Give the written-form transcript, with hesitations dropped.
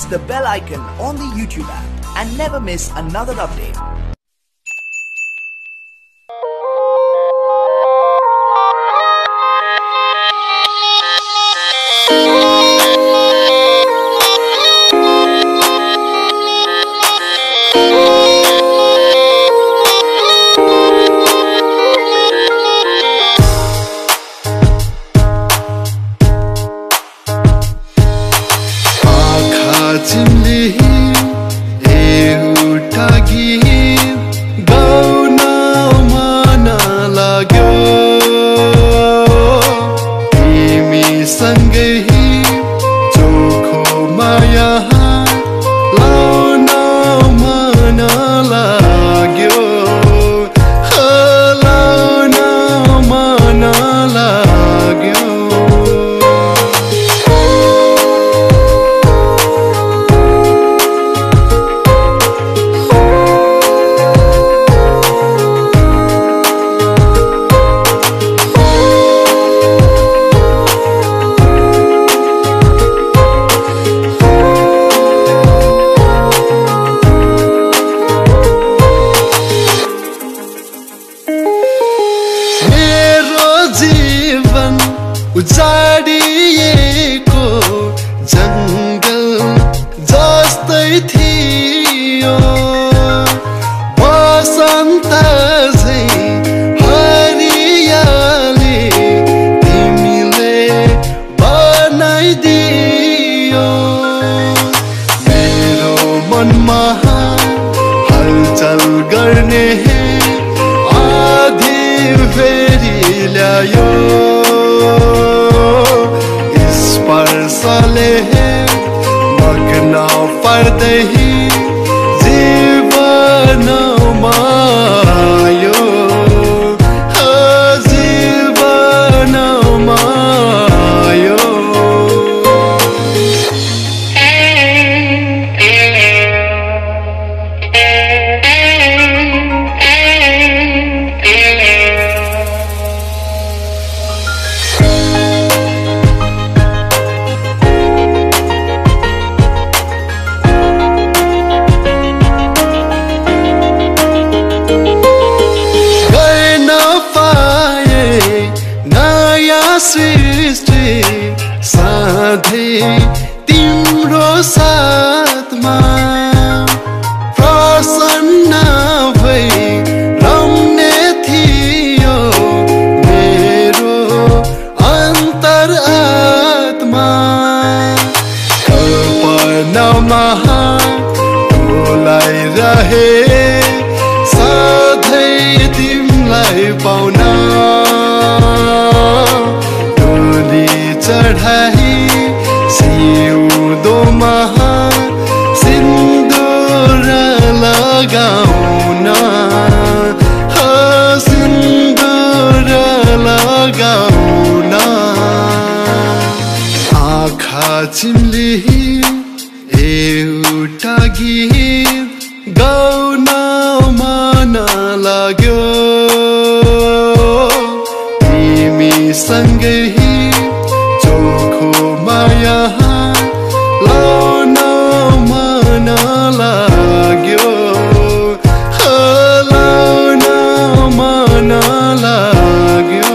the bell icon on the YouTube app and never miss another update. उजाडिएको जंगल जस्तै थियो बसन्त झै हरियाली तिमीले बनाइदियो मेरो मनमा हलचल गर्ने आधी फेरि ल्यायो स्पर्शले मग्न पर्दै जीवनमा यो जीवनमा यो सृष्टि सधैँ तिम्रो साथमा प्रसन्न भई रम्ने थियो मेरो अन्तरात्मा कल्पनामा डोलाइरहे सधैँ तिमीलाई पाउन चढाई सिउँदोमा सिन्दुर लगाउन सिन्दुर लगाउन आँखा चिम्ली एउटा गीत गाउन मन लाग्यो तिमीसँगै माया लाउन मन लाग्यो लाउन मन लाग्यो